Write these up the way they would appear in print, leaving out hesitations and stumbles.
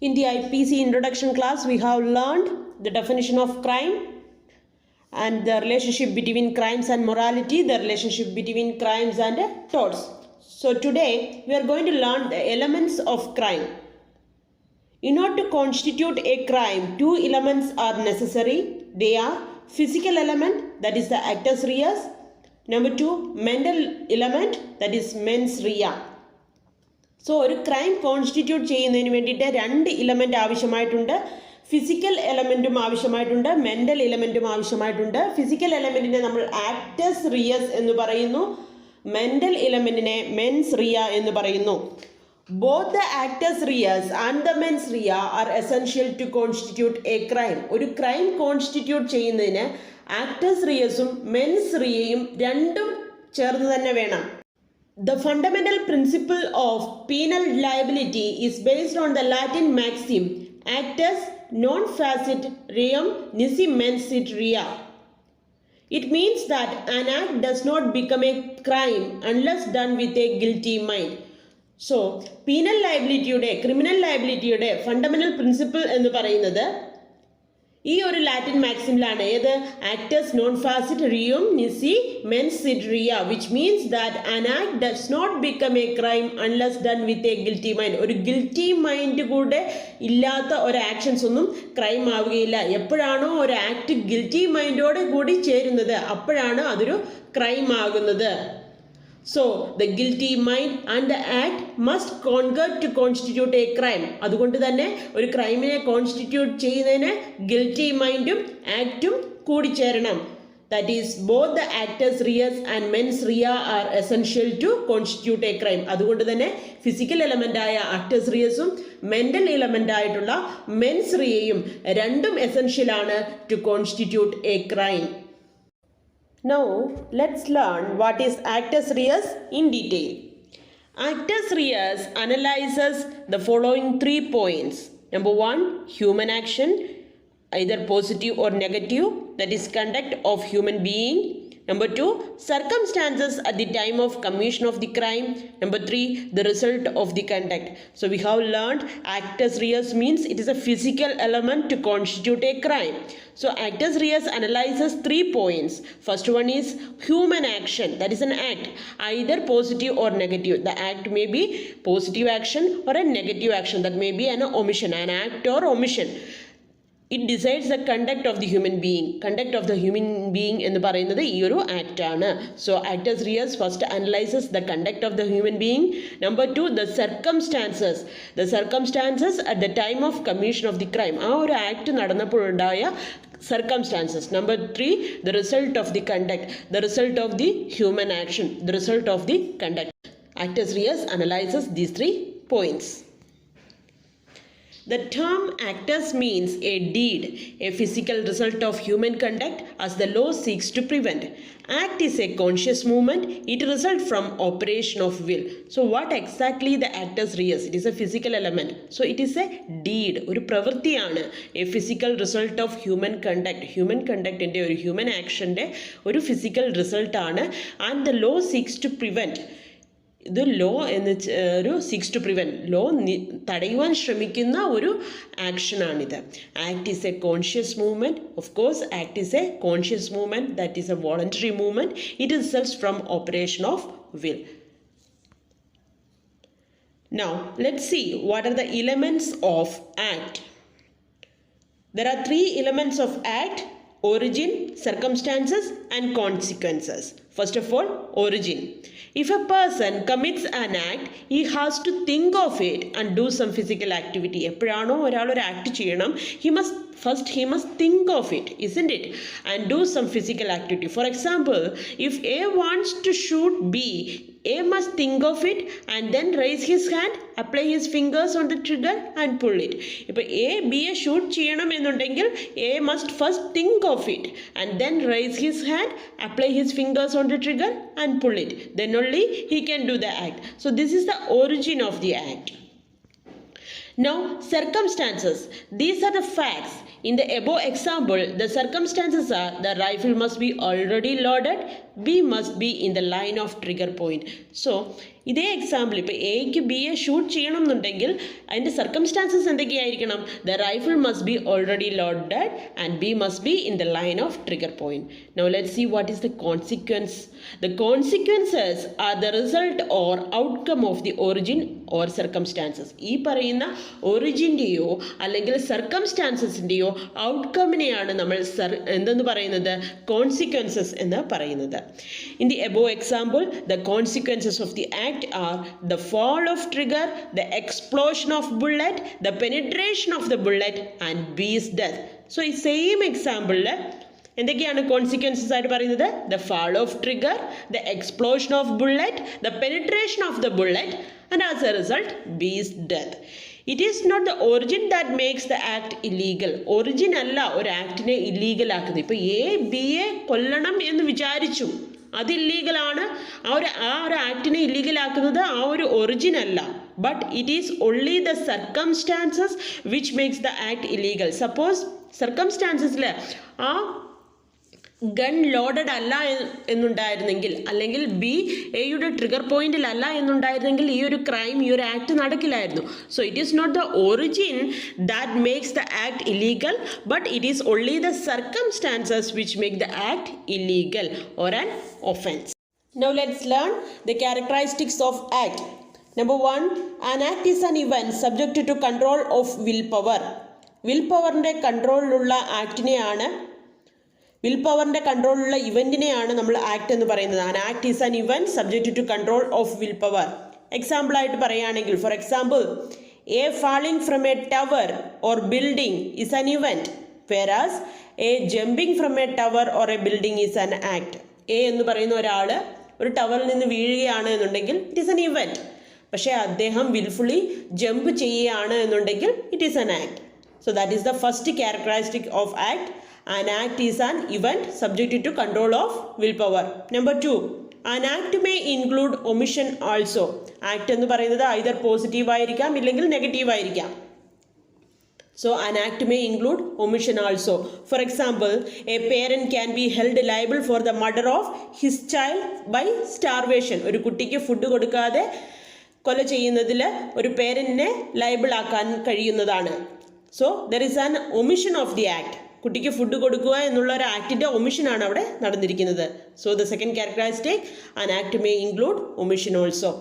In the IPC introduction class, we have learned the definition of crime and the relationship between crimes and morality, the relationship between crimes and torts. So today, we are going to learn the elements of crime. In order to constitute a crime, two elements are necessary. They are physical element, that is the actus reus. Number two, mental element, that is mens rea. So ഒരു crime constitute ചെയ്യുന്നതിന് വേണ്ടിയിട്ട് രണ്ട് element ആവശ്യമായിട്ടുണ്ട്. Physical എലമെൻറ്റും ആവശ്യമായിട്ടുണ്ട്, mental എലമെൻറ്റും ആവശ്യമായിട്ടുണ്ട്. Physical എലമെൻറ്റിനെ നമ്മൾ ആക്ടസ് റിയസ് എന്ന് പറയുന്നു, mental എലമെൻറ്റിനെ men's rea എന്ന് പറയുന്നു. Both the actus reus and the mens rea are essential to constitute a crime. ഒരു ക്രൈം കോൺസ്റ്റിറ്റ്യൂട്ട് ചെയ്യുന്നതിന് ആക്ടസ് റിയസും മെൻസ് റിയയും രണ്ടും ചേർന്ന് തന്നെ വേണം. The fundamental principle of penal liability is based on the Latin maxim actus non facit reum nisi mens sit rea. It means that an act does not become a crime unless done with a guilty mind. So, penal liability criminal liability fundamental principle എന്ന് പറയുന്നത് ഈ ഒരു Latin മാക്സിമിലാണ്. ഏത്? Actus non facit reum nisi mens sit rea, which means that an act does not become a crime unless done with a guilty mind. ഒരു guilty mind കൂടെ ഇല്ലാത്ത ഒരു ആക്ഷൻസ് ഒന്നും ക്രൈം ആവുകയില്ല. എപ്പോഴാണോ ഒരു ആക്ട് ഗിൽറ്റി മൈൻഡോടെ കൂടി ചേരുന്നത് അപ്പോഴാണ് അതൊരു ക്രൈം ആകുന്നത്. So, the guilty mind and the act must concur to constitute a crime. അതുകൊണ്ട് തന്നെ ഒരു ക്രൈമിനെ കോൺസ്റ്റിറ്റ്യൂട്ട് ചെയ്യുന്നതിന് guilty മൈൻഡും ആക്റ്റും കൂടിച്ചേരണം. That is, both the actus reus and mens rea are essential to constitute a crime. അതുകൊണ്ട് തന്നെ physical element ആയ actus റിയസും mental element ആയിട്ടുള്ള mens റിയയും രണ്ടും എസെൻഷ്യൽ ആണ് to constitute a crime. Now, let's learn what is actus reus in detail. Actus reus analyzes the following 3 points. Number 1, human action, either positive or negative, that is conduct of human being. Number 2, circumstances at the time of commission of the crime. Number 3, the result of the conduct. So we have learned actus reus means it is a physical element to constitute a crime. So actus reus analyzes 3 points. First one is human action, that is an act, either positive or negative. The act may be positive action or a negative action, that may be an omission, an act or omission. It decides the conduct of the human being. Conduct of the human being എന്ന് പറയുന്നത് ഈ ഒരു act ആണ്. So actus reus first analyses the conduct of the human being. Number 2, the circumstances at the time of commission of the crime. ആ ഒരു act നടന്നപ്പോഴുണ്ടായ circumstances. Number 3, the result of the conduct, the result of the human action, the result of the conduct. Actus reus analyzes these 3 points. The term actus means a deed, a physical result of human conduct as the law seeks to prevent. Act is a conscious movement. It results from operation of will. So what exactly the actus reus? It is a physical element. So it is a deed. ഒരു പ്രവൃത്തിയാണ്. A physical result of human conduct. Human conductൻ്റെ ഒരു human actionൻ്റെ ഒരു physical result ആണ്. And the law seeks to prevent. ഇത് law എന്ന് ഒരു seeks to prevent, law തടയുവാൻ ശ്രമിക്കുന്ന ഒരു ആക്ഷനാണിത്. Act is a conscious movement. Of course act is a conscious movement, that is a voluntary movement. It results from operation of will. Now, let's see what are the elements of act. There are 3 elements of act: origin, circumstances and consequences. First of all, origin. If a person commits an act, he has to think of it and do some physical activity. എപ്പോഴാണോ ഒരാൾ ഒരു act ചെയ്യണം, he must think of it, isn't it? And do some physical activity. For example, if A wants to shoot B, A must think of it and then raise his hand, apply his fingers on the trigger and pull it. ഇപ്പോൾ A Bയെ shoot ചെയ്യണം എന്നുണ്ടെങ്കിൽ A must first think of it and then raise his hand, apply his fingers on the trigger and pull it. Then only he can do the act. So this is the origin of the act. Now, circumstances. These are the facts. In the above example, the circumstances are the rifle must be already loaded, B must be in the line of trigger point. So, ഇതേ example ഇപ്പോൾ എക്ക് ബിയെ shoot ചെയ്യണം എന്നുണ്ടെങ്കിൽ അതിൻ്റെ circumstances എന്തൊക്കെയായിരിക്കണം? The rifle must be already loaded and B must be in the line of trigger point. Now let's see what is the consequence. The consequences are the result or outcome of the origin or circumstances. ഈ പറയുന്ന ഒറിജിൻ്റെയോ അല്ലെങ്കിൽ സർക്കംസ്റ്റാൻസസിൻ്റെയോ ഔട്ട്കമ്മിനെയാണ് നമ്മൾ എന്തെന്ന് പറയുന്നത്? Consequences എന്ന് പറയുന്നത്. In the above example the consequences of the act are the fall of trigger, the explosion of bullet, the penetration of the bullet and B's death. So ഈ same എക്സാമ്പിളിൽ എന്തൊക്കെയാണ് കോൺസിക്വൻസസ് ആയിട്ട് പറയുന്നത്? The fall of trigger, the explosion of bullet, the penetration of the bullet and as a result B's death. It is not the origin that makes the act illegal. Origin അല്ല ഒരു ആക്ടിനെ illegal ആക്കുന്നത്. ഇപ്പോൾ A ബിയെ കൊല്ലണം എന്ന് വിചാരിച്ചു, അത് ഇല്ലീഗലാണ്. ആ ഒരു ആക്ടിനെ ഇല്ലീഗലാക്കുന്നത് ആ ഒരു ഒറിജിൻ അല്ല, but it is only the circumstances which makes the act illegal. Suppose സർക്കംസ്റ്റാൻസസിൽ ആ ഗൺ ലോഡഡ് അല്ല എന്നുണ്ടായിരുന്നെങ്കിൽ, അല്ലെങ്കിൽ ബി എയുടെ ട്രിഗർ പോയിന്റിലല്ല എന്നുണ്ടായിരുന്നെങ്കിൽ ഈ ഒരു ക്രൈം, ഈ ഒരു ആക്ട് നടക്കില്ലായിരുന്നു. So it is not the origin that makes the act illegal, but it is only the circumstances which make the act illegal or an offence. Now let's learn the characteristics of act. Number 1, an act is an event subject to control of willpower. willpowerന്റെ കൺട്രോളിലുള്ള ആക്ടിനെയാണ്, willpowerന്റെ കൺട്രോളിലുള്ള ഇവന്റിനെയാണ് നമ്മൾ act എന്ന് പറയുന്നത്. an act is an event subject to control of willpower. Example ആയിട്ട് പറയുകയാണെങ്കിൽ, for example, a falling from a tower or building is an event, whereas a jumping from a tower or a building is an act. A എന്ന് പറയുന്ന ഒരാൾ ഒരു ടവറിൽ നിന്ന് വീഴുകയാണ് എന്നുണ്ടെങ്കിൽ ഇറ്റ് ഈസ് എൻ ഇവൻറ്റ്. പക്ഷേ അദ്ദേഹം വിൽഫുള്ളി ജമ്പ് ചെയ്യുകയാണ് എന്നുണ്ടെങ്കിൽ it is an act. So that is the first characteristic of act. An act is an event subject to control of will power. Number 2, an act may include omission also. Act എന്ന് പറയുന്നത് either positive ആയിരിക്കാം ഇല്ലെങ്കിൽ negative ആയിരിക്കാം. So an act may include omission also. For example, a parent can be held liable for the murder of his child by starvation. ഒരു കുട്ടിക്ക് food കൊടുക്കാതെ കൊല ചെയ്യുന്നതിൽ ഒരു പേരന്റിനെ ലയബിൾ ആക്കാൻ കഴിയുന്നതാണ്. So there is an omission of the act. കുട്ടിക്ക് food കൊടുക്കുക എന്നുള്ള ഒരു ആക്ടിൻ്റെ ഒമിഷനാണ് അവിടെ നടന്നിരിക്കുന്നത്. So the second characteristic, an act may include omission also.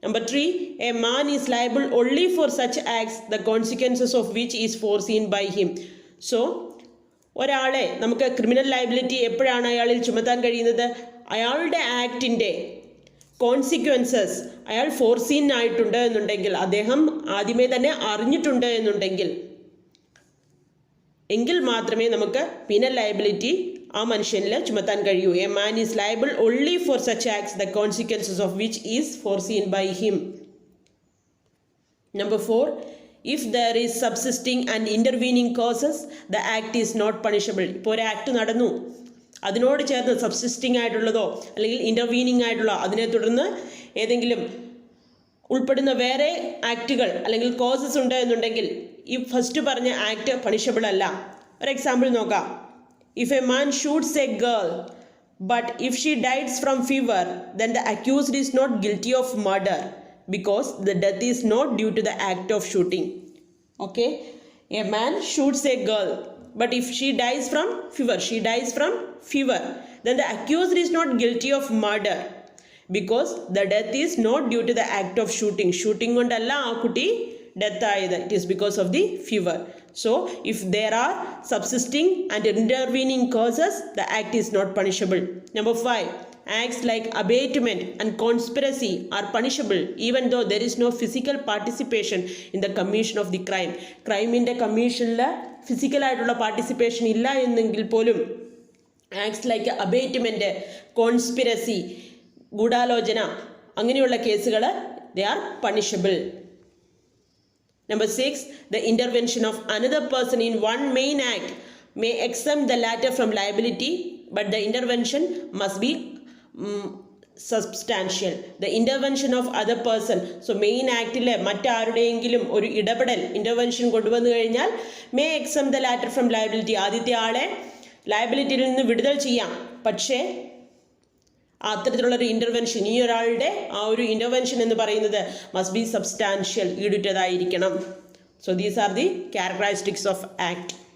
Number 3, a man is liable only for such acts the consequences of which is foreseen by him. So ഒരാളെ നമുക്ക് criminal liability എപ്പോഴാണ് അയാളിൽ ചുമത്താൻ കഴിയുന്നത്? അയാളുടെ ആക്ടിൻ്റെ കോൺസിക്വൻസസ് അയാൾ foreseen ആയിട്ടുണ്ട് എന്നുണ്ടെങ്കിൽ, അദ്ദേഹം ആദ്യമേ തന്നെ അറിഞ്ഞിട്ടുണ്ട് എന്നുണ്ടെങ്കിൽ, എങ്കിൽ മാത്രമേ നമുക്ക് പീനൽ ലയബിലിറ്റി ആ മനുഷ്യനിൽ ചുമത്താൻ കഴിയൂ. A man is liable only for such acts the consequences of which is foreseen by him. Number 4, if there is subsisting and intervening causes the act is not punishable. ഇപ്പോൾ ഒരു act നടന്നു, അതിനോട് ചേർന്ന് subsisting ആയിട്ടുള്ളതോ അല്ലെങ്കിൽ intervening ആയിട്ടുള്ള അതിനെ തുടർന്ന് ഏതെങ്കിലും ഉൾപ്പെടുന്ന വേറെ ആക്റ്റുകൾ അല്ലെങ്കിൽ കോസസ് ഉണ്ട് എന്നുണ്ടെങ്കിൽ ഈ ഫസ്റ്റ് പറഞ്ഞ ആക്ട് പണിഷബിൾ അല്ല. ഒരു എക്സാമ്പിൾ നോക്കാം. If a man shoots a girl, but if she dies from fever, then the accused is not guilty of murder because the death is not due to the act of shooting. Okay? A man shoots a girl, but if she dies from fever, then the accused is not guilty of murder because the death is not due to the act of shooting. Shooting കൊണ്ടല്ല ആ കുട്ടി death ആയത്. It is because of the fever. So if there are subsisting and intervening causes, the act is not punishable. Number 5, acts like abatement and conspiracy are punishable even though there is no physical participation in the commission of the crime. ക്രൈമിൻ്റെ കമ്മീഷനിൽ physical ആയിട്ടുള്ള participation ഇല്ല എന്നെങ്കിൽ പോലും acts like അബേറ്റ്മെൻറ്റ്, conspiracy, ഗൂഢാലോചന അങ്ങനെയുള്ള കേസുകൾ they are punishable. Number 6, the intervention of another person in one main act may exempt the latter from liability, but the intervention must be substantial. The intervention of other person. So main actile മറ്റാരുടെയെങ്കിലും ഒരു ഇടപെടൽ intervention കൊണ്ടുവന്നു കഴിഞ്ഞാൽ may exempt the latter from liability. ആദ്യത്തെ ആളെ ലയബിലിറ്റിയിൽ നിന്ന് വിടുതൽ ചെയ്യാം, പക്ഷേ അത്തരത്തിലുള്ളൊരു ഇൻ്റർവെൻഷൻ, ഈ ഒരാളുടെ ആ ഒരു ഇൻ്റർവെൻഷൻ എന്ന് പറയുന്നത് മസ്റ്റ് ബി സബ്സ്റ്റാൻഷ്യൽ, ഈടുറ്റതായിരിക്കണം. So these are the characteristics of act.